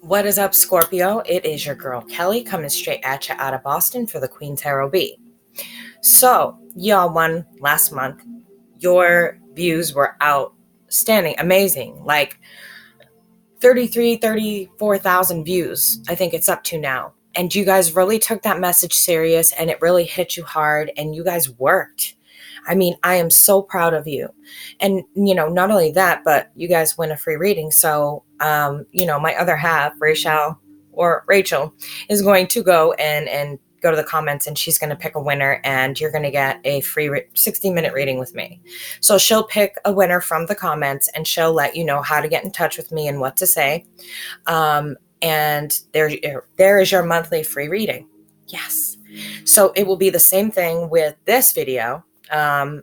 What is up, Scorpio? It is your girl, Kelly, coming straight at you out of Boston for the Queen Tarot B. So, y'all won last month. Your views were outstanding, amazing. Like 34,000 views, I think it's up to now. And you guys really took that message serious and it really hit you hard and you guys worked. I mean, I am so proud of you. And, not only that, but you guys win a free reading. So, my other half, Rachel, is going to go and go to the comments and she's going to pick a winner and you're going to get a free 60-minute reading with me. So she'll pick a winner from the comments and she'll let you know how to get in touch with me and what to say. And there is your monthly free reading. Yes. So it will be the same thing with this video. And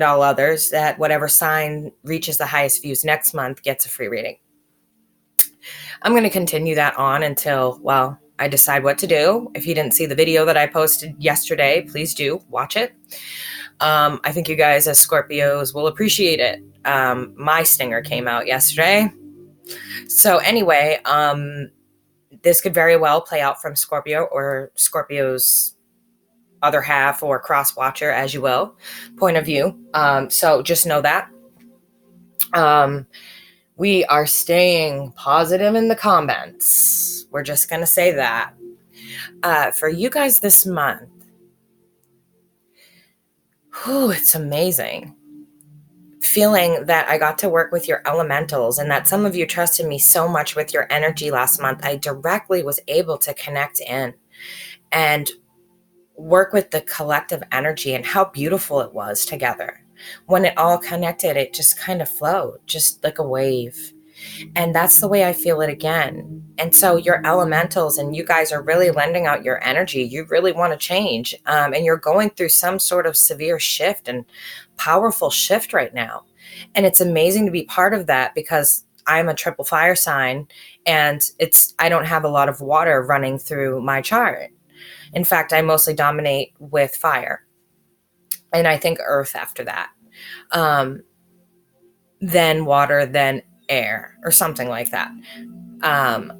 all others, that whatever sign reaches the highest views next month gets a free reading. I'm going to continue that on until, I decide what to do. If you didn't see the video that I posted yesterday, please do watch it. I think you guys as Scorpios will appreciate it. My stinger came out yesterday. So anyway, this could very well play out from Scorpio or Scorpio's other half or cross watcher, as you will, point of view. So just know that. We are staying positive in the comments. We're just going to say that. For you guys this month, it's amazing. Feeling that I got to work with your elementals and that some of you trusted me so much with your energy last month. I directly was able to connect in and work with the collective energy and how beautiful it was together. When it all connected, it just kind of flowed, just like a wave. And that's the way I feel it again. And so your elementals and you guys are really lending out your energy. You really want to change. And you're going through some sort of severe shift and powerful shift right now. And it's amazing to be part of that because I'm a triple fire sign and I don't have a lot of water running through my chart. In fact, I mostly dominate with fire. And I think earth after that. Then water, then air, or something like that.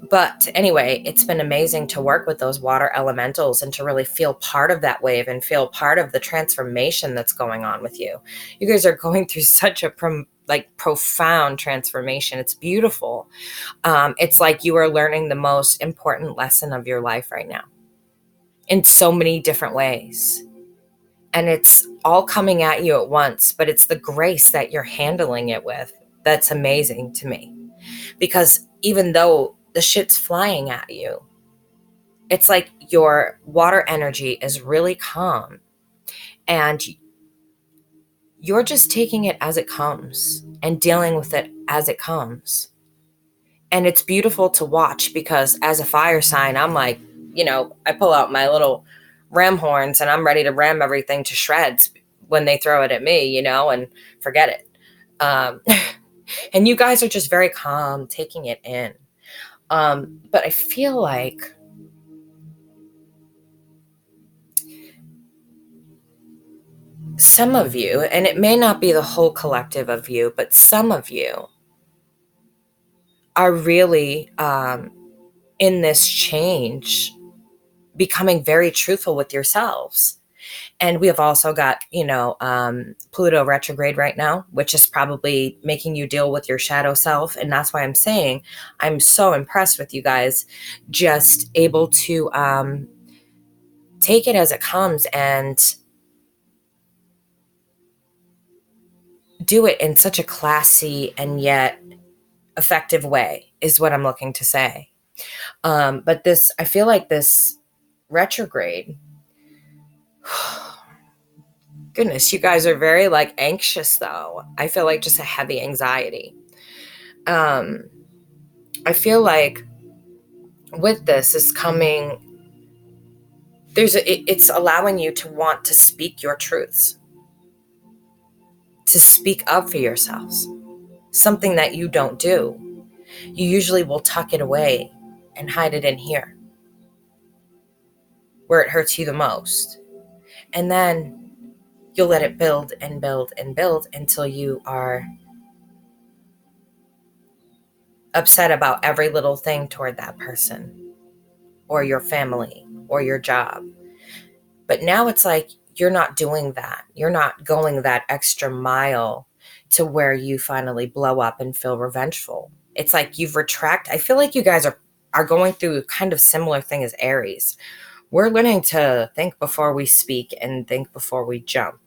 But anyway, it's been amazing to work with those water elementals and to really feel part of that wave and feel part of the transformation that's going on with you. You guys are going through such a profound transformation. It's beautiful. It's like you are learning the most important lesson of your life right now in so many different ways. And it's all coming at you at once, but it's the grace that you're handling it with that's amazing to me. Because even though the shit's flying at you, it's like your water energy is really calm and you're just taking it as it comes and dealing with it as it comes. And it's beautiful to watch because as a fire sign, I'm like, I pull out my little ram horns and I'm ready to ram everything to shreds when they throw it at me, and forget it. And you guys are just very calm, taking it in. But I feel like some of you, and it may not be the whole collective of you, but some of you are really in this change, becoming very truthful with yourselves. And we have also got, Pluto retrograde right now, which is probably making you deal with your shadow self. And that's why I'm saying I'm so impressed with you guys, just able to take it as it comes and do it in such a classy and yet effective way is what I'm looking to say. But I feel like this retrograde, goodness, you guys are very anxious though. I feel like just a heavy anxiety. I feel like with this is coming, it's allowing you to want to speak your truths, to speak up for yourselves, something that you don't do. You usually will tuck it away and hide it in here where it hurts you the most. And then you'll let it build and build and build until you are upset about every little thing toward that person or your family or your job. But now it's like you're not doing that. You're not going that extra mile to where you finally blow up and feel revengeful. It's like you've retracted. I feel like you guys are going through a kind of similar thing as Aries. We're learning to think before we speak and think before we jump.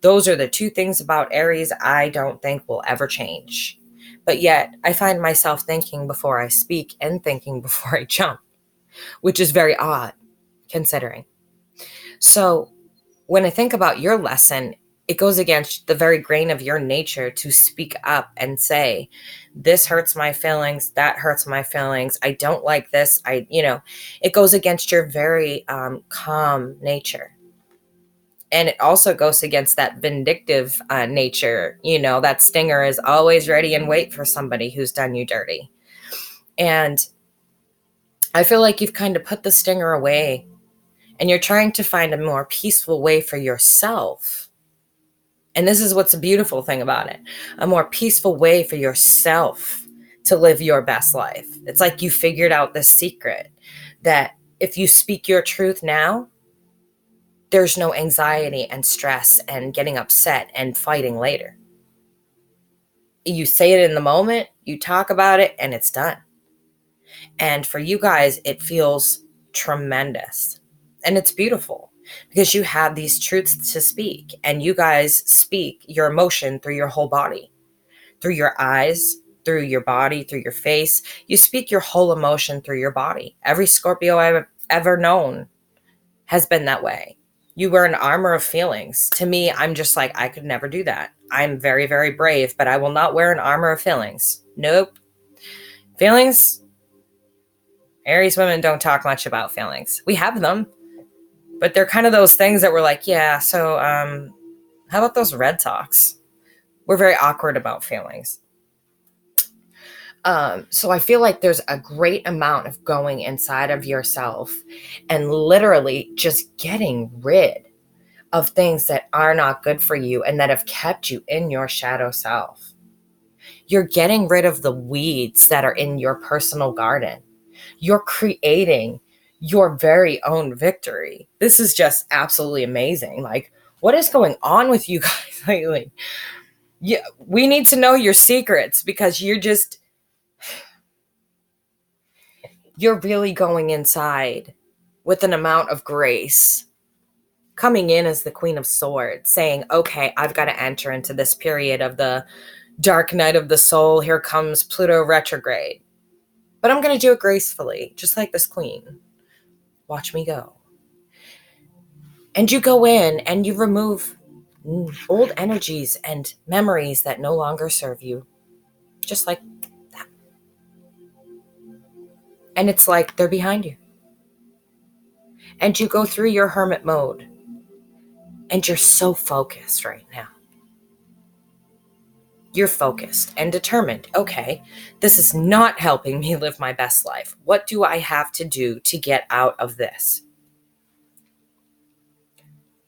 Those are the two things about Aries I don't think will ever change. But yet I find myself thinking before I speak and thinking before I jump, which is very odd considering. So when I think about your lesson, it goes against the very grain of your nature to speak up and say, this hurts my feelings, that hurts my feelings, I don't like this. It goes against your very calm nature. And it also goes against that vindictive nature. That stinger is always ready and wait for somebody who's done you dirty. And I feel like you've kind of put the stinger away and you're trying to find a more peaceful way for yourself. And this is what's a beautiful thing about it. A more peaceful way for yourself to live your best life. It's like you figured out this secret that if you speak your truth now, there's no anxiety and stress and getting upset and fighting later. You say it in the moment, you talk about it, and it's done. And for you guys, it feels tremendous. And it's beautiful because you have these truths to speak, and you guys speak your emotion through your whole body, through your eyes, through your body, through your face. You speak your whole emotion through your body. Every Scorpio I've ever known has been that way. You wear an armor of feelings. To me, I'm just like, I could never do that. I'm very, very brave, but I will not wear an armor of feelings. Nope. Feelings, Aries women don't talk much about feelings. We have them, but they're kind of those things that we're like, yeah, so how about those red talks? We're very awkward about feelings. So I feel like there's a great amount of going inside of yourself and literally just getting rid of things that are not good for you and that have kept you in your shadow self. You're getting rid of the weeds that are in your personal garden. You're creating your very own victory. This is just absolutely amazing. Like, what is going on with you guys lately? Yeah, we need to know your secrets because you're really going inside with an amount of grace, coming in as the Queen of Swords, saying, okay, I've got to enter into this period of the dark night of the soul. Here comes Pluto retrograde. But I'm going to do it gracefully, just like this queen. Watch me go. And you go in and you remove old energies and memories that no longer serve you. Just like that. And it's like they're behind you. And you go through your hermit mode. And you're so focused right now. You're focused and determined. Okay, this is not helping me live my best life. What do I have to do to get out of this?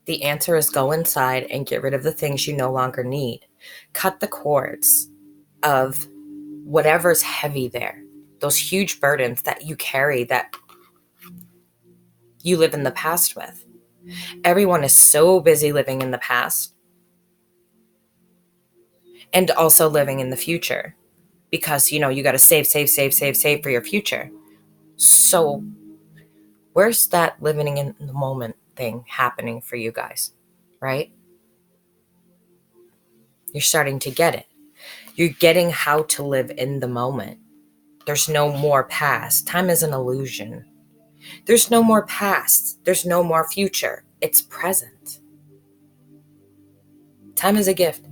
The answer is go inside and get rid of the things you no longer need. Cut the cords of whatever's heavy there. Those huge burdens that you carry that you live in the past with. Everyone is so busy living in the past and also living in the future because, you got to save for your future. So where's that living in the moment thing happening for you guys, right? You're starting to get it. You're getting how to live in the moment. There's no more past. Time is an illusion. There's no more past. There's no more future. It's present. Time is a gift.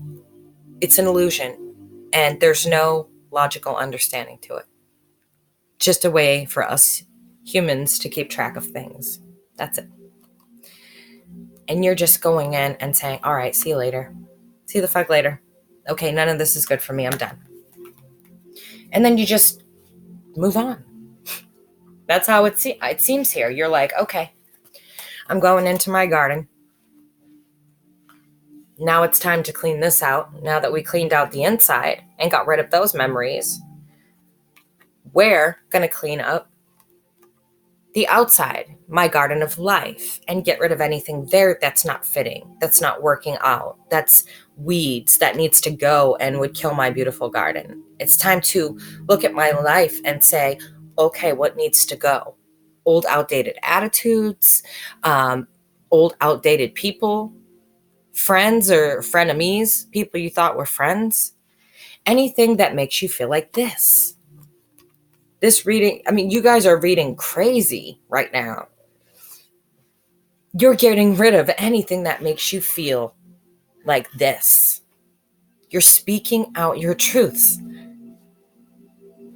It's an illusion. And there's no logical understanding to it. Just a way for us humans to keep track of things. That's it. And you're just going in and saying, all right, see you later. See the fuck later. Okay, none of this is good for me. I'm done. And then you just move on. That's how it seems here. You're like, okay, I'm going into my garden. Now it's time to clean this out. Now that we cleaned out the inside and got rid of those memories, We're going to clean up the outside, my garden of life, and get rid of anything there that's not fitting, that's not working out, that's weeds that needs to go and would kill my beautiful garden. It's time to look at my life and say, okay, what needs to go? Old, outdated attitudes, old, outdated people, friends or frenemies, people you thought were friends, anything that makes you feel like this. This reading, I mean, you guys are reading crazy right now. You're getting rid of anything that makes you feel like this. You're speaking out your truths.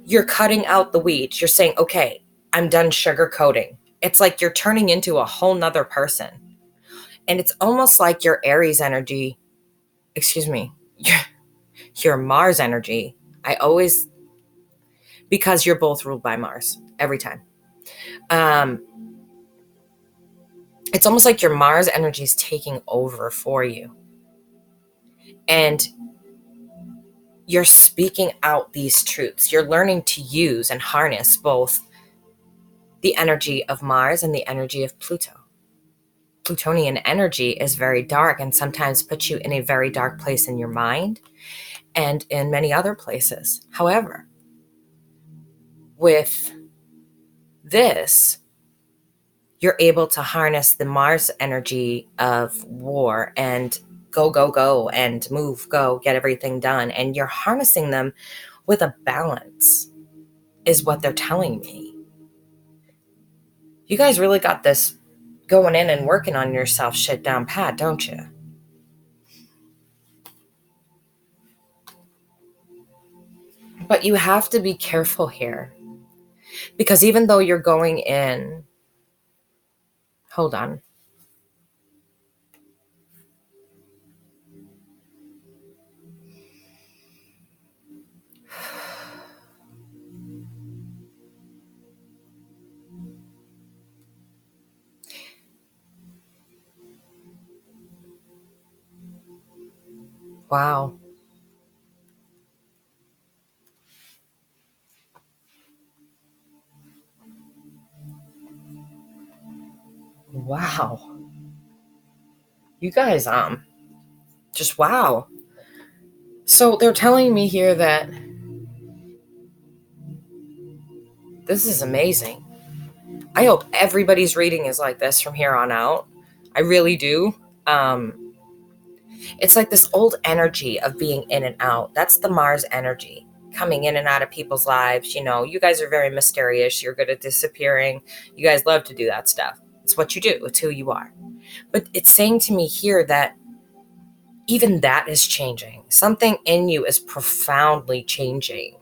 You're cutting out the weeds. You're saying, okay, I'm done sugarcoating. It's like you're turning into a whole nother person. And it's almost like your Aries energy, your Mars energy. Because you're both ruled by Mars every time. It's almost like your Mars energy is taking over for you. And you're speaking out these truths. You're learning to use and harness both the energy of Mars and the energy of Pluto. Plutonian energy is very dark and sometimes puts you in a very dark place in your mind and in many other places. However, with this, you're able to harness the Mars energy of war and go, and move, go, get everything done. And you're harnessing them with a balance, is what they're telling me. You guys really got this going in and working on yourself shit down pat, don't you? But you have to be careful here. Because even though you're going in, hold on. Wow. Wow. You guys, just wow. So they're telling me here that this is amazing. I hope everybody's reading is like this from here on out. I really do. It's like this old energy of being in and out. That's the Mars energy coming in and out of people's lives. You know, you guys are very mysterious. You're good at disappearing. You guys love to do that stuff. It's what you do. It's who you are. But it's saying to me here that even that is changing. Something in you is profoundly changing.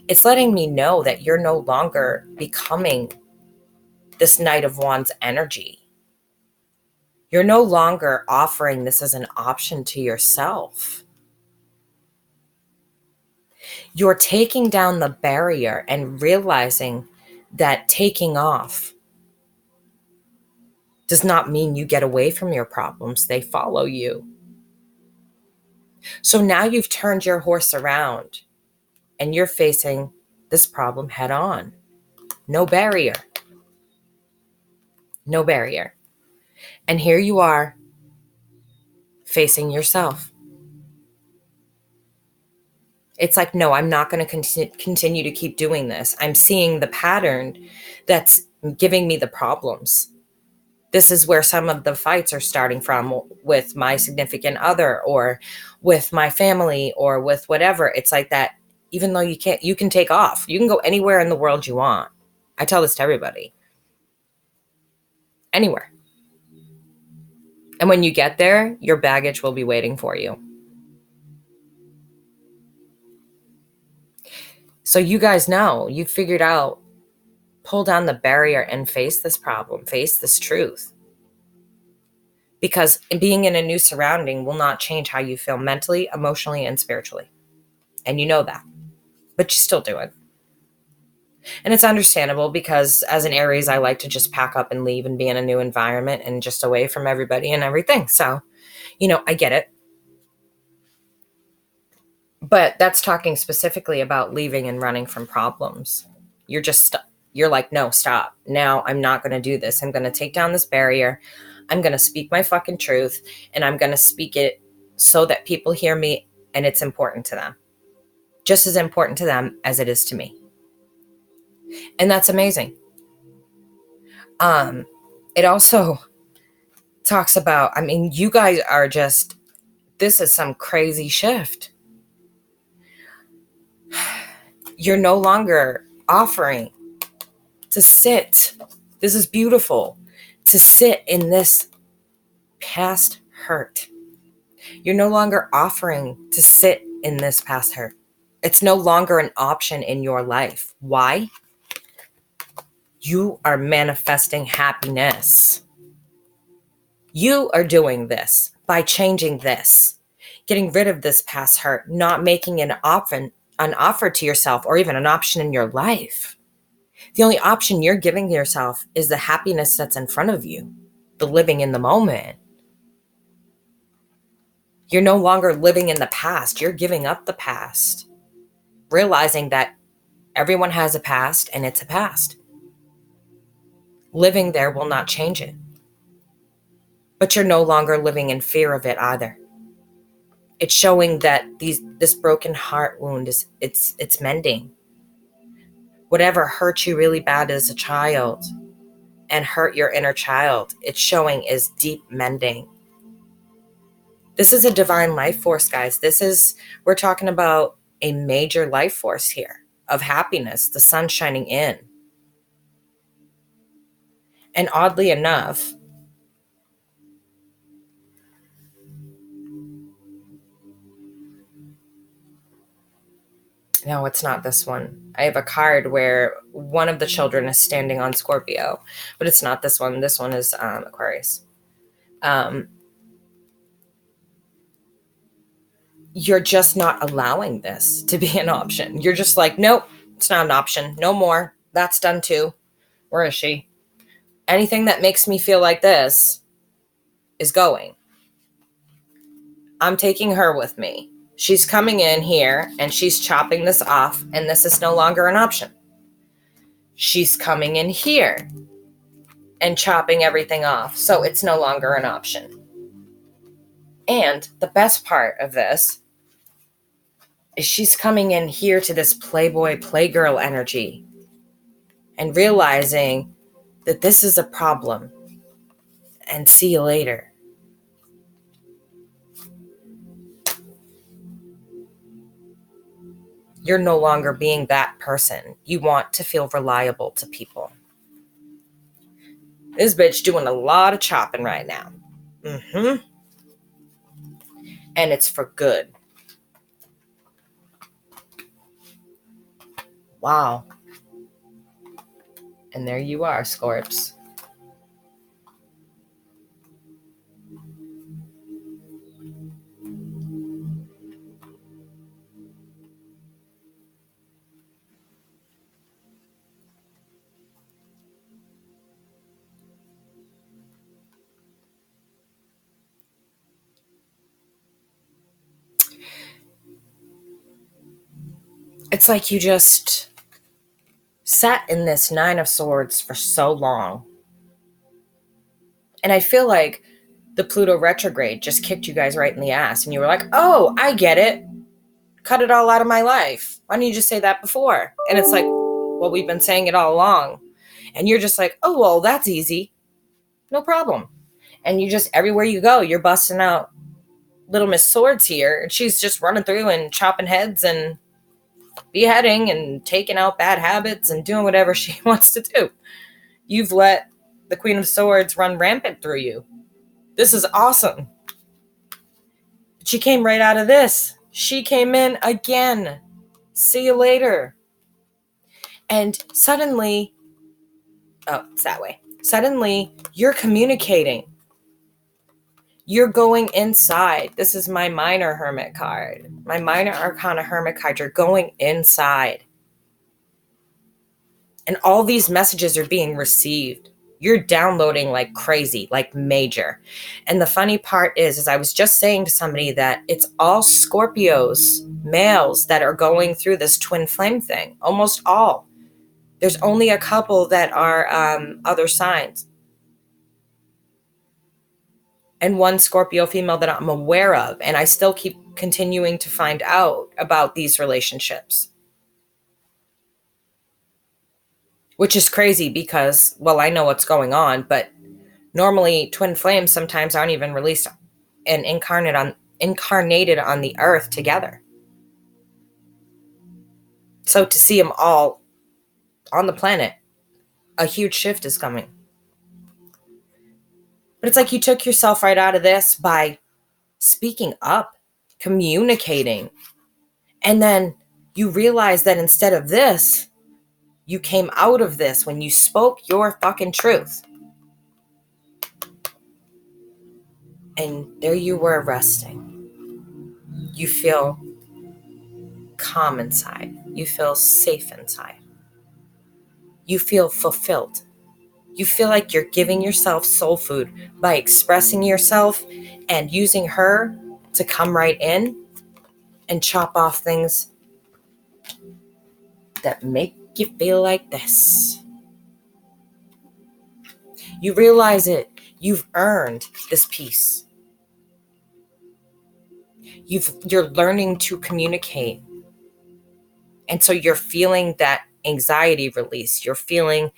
It's letting me know that you're no longer becoming this Knight of Wands energy. You're no longer offering this as an option to yourself. You're taking down the barrier and realizing that taking off does not mean you get away from your problems. They follow you. So now you've turned your horse around and you're facing this problem head on. No barrier. No barrier. And here you are facing yourself. It's like, no, I'm not going to continue to keep doing this. I'm seeing the pattern that's giving me the problems. This is where some of the fights are starting from with my significant other or with my family or with whatever. It's like that, even though you can take off. You can go anywhere in the world you want. I tell this to everybody. Anywhere. And when you get there, your baggage will be waiting for you. So you guys know, you've figured out, pull down the barrier and face this problem, face this truth. Because being in a new surrounding will not change how you feel mentally, emotionally, and spiritually. And you know that, but you still do it. And it's understandable because as an Aries, I like to just pack up and leave and be in a new environment and just away from everybody and everything. So, I get it. But that's talking specifically about leaving and running from problems. You're like, no, stop. Now I'm not going to do this. I'm going to take down this barrier. I'm going to speak my fucking truth, and I'm going to speak it so that people hear me and it's important to them. Just as important to them as it is to me. And that's amazing. It also talks about, I mean, you guys are just, this is some crazy shift. You're no longer offering to sit. This is beautiful. To sit in this past hurt. You're no longer offering to sit in this past hurt. It's no longer an option in your life. Why? You are manifesting happiness. You are doing this by changing this, getting rid of this past hurt, not making an offer to yourself or even an option in your life. The only option you're giving yourself is the happiness that's in front of you, the living in the moment. You're no longer living in the past. You're giving up the past, realizing that everyone has a past and it's a past. Living there will not change it. But you're no longer living in fear of it either. It's showing that this broken heart wound it's mending. Whatever hurt you really bad as a child and hurt your inner child, it's showing is deep mending. This is a divine life force, guys. We're talking about a major life force here of happiness, the sun shining in. And oddly enough, no, it's not this one. I have a card where one of the children is standing on Scorpio, but it's not this one. This one is Aquarius. You're just not allowing this to be an option. You're just like, nope, it's not an option. No more. That's done too. Where is she? Anything that makes me feel like this is going. I'm taking her with me. She's coming in here and she's chopping this off, and this is no longer an option. She's coming in here and chopping everything off, so it's no longer an option. And the best part of this is she's coming in here to this playboy, playgirl energy and realizing that this is a problem, and see you later. You're no longer being that person. You want to feel reliable to people. This bitch doing a lot of chopping right now. And it's for good. Wow. And there you are, Scorps. It's like you just sat in this Nine of Swords for so long. And I feel like the Pluto retrograde just kicked you guys right in the ass. And you were like, oh, I get it. Cut it all out of my life. Why didn't you just say that before? And it's like, well, we've been saying it all along. And you're just like, oh, well, that's easy. No problem. And you just, everywhere you go, you're busting out Little Miss Swords here. And she's just running through and chopping heads and beheading and taking out bad habits and doing whatever she wants to do. You've let the Queen of Swords run rampant through you. This is awesome. But she came right out of this. She came in again. See you later. And suddenly, oh, it's that way. Suddenly, you're communicating. You're going inside. This is my minor hermit card. My minor arcana hermit card. You're going inside. And all these messages are being received. You're downloading like crazy, like major. And the funny part is I was just saying to somebody that it's all Scorpios males that are going through this twin flame thing. Almost all. There's only a couple that are other signs. And one Scorpio female that I'm aware of. And I still keep continuing to find out about these relationships. Which is crazy because, well, I know what's going on, but normally twin flames sometimes aren't even released and incarnated on the earth together. So to see them all on the planet, a huge shift is coming. But it's like you took yourself right out of this by speaking up, communicating, and then you realize that instead of this, you came out of this when you spoke your fucking truth. And there you were resting. You feel calm inside. You feel safe inside. You feel fulfilled. You feel like you're giving yourself soul food by expressing yourself and using her to come right in and chop off things that make you feel like this. You realize it. You've earned this peace. You're learning to communicate. And so you're feeling that anxiety release. You're feeling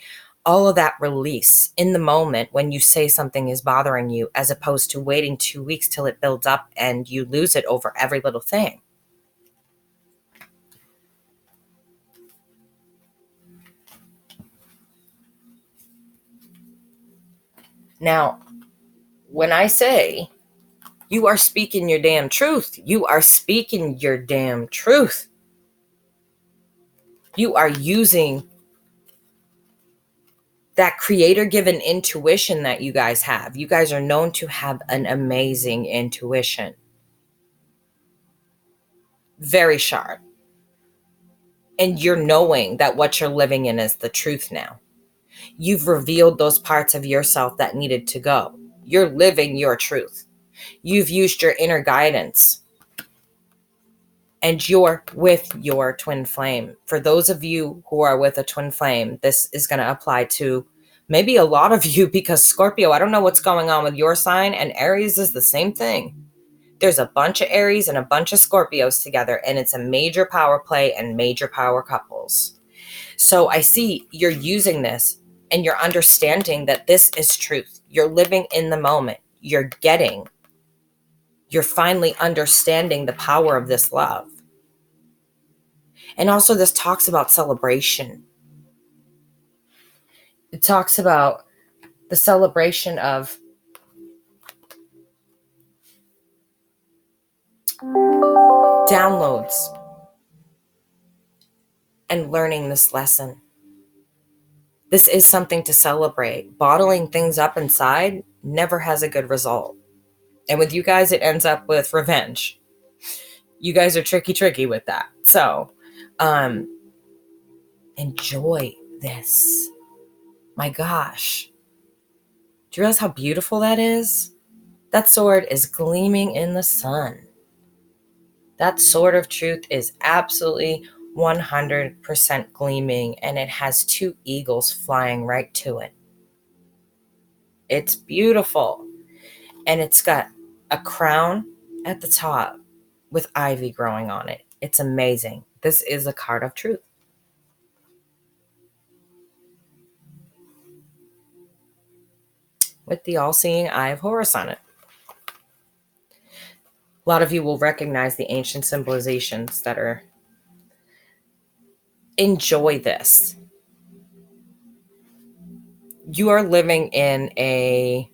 all of that release in the moment when you say something is bothering you, as opposed to waiting 2 weeks till it builds up and you lose it over every little thing. Now, when I say you are speaking your damn truth, you are speaking your damn truth. You are using that creator-given intuition that you guys have. You guys are known to have an amazing intuition. Very sharp. And you're knowing that what you're living in is the truth now. You've revealed those parts of yourself that needed to go. You're living your truth. You've used your inner guidance. And you're with your twin flame. For those of you who are with a twin flame, this is going to apply to maybe a lot of you, because Scorpio, I don't know what's going on with your sign, and Aries is the same thing. There's a bunch of Aries and a bunch of Scorpios together, and it's a major power play and major power couples. So I see you're using this and you're understanding that this is truth. You're living in the moment. You're finally understanding the power of this love. And also this talks about celebration. It talks about the celebration of downloads and learning this lesson. This is something to celebrate. Bottling things up inside never has a good result. And with you guys, it ends up with revenge. You guys are tricky with that. So, enjoy this. My gosh. Do you realize how beautiful that is? That sword is gleaming in the sun. That sword of truth is absolutely 100% gleaming, and it has 2 eagles flying right to it. It's beautiful. And it's got a crown at the top with ivy growing on it. It's amazing. This is a card of truth. With the all-seeing eye of Horus on it. A lot of you will recognize the ancient symbolizations that are... Enjoy this. You are living in a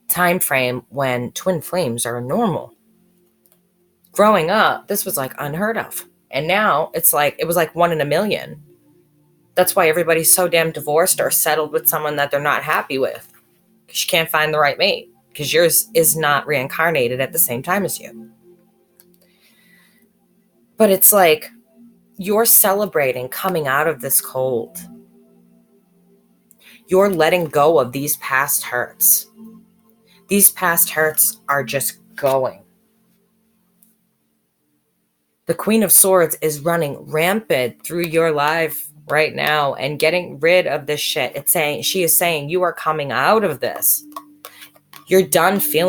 time frame when twin flames are normal. Growing up, this was like unheard of. And now it was like 1 in a million. That's why everybody's so damn divorced or settled with someone that they're not happy with. Because you can't find the right mate. Because yours is not reincarnated at the same time as you. But it's like you're celebrating coming out of this cold. You're letting go of these past hurts. These past hurts are just going. The Queen of Swords is running rampant through your life right now and getting rid of this shit. She is saying you are coming out of this. You're done feeling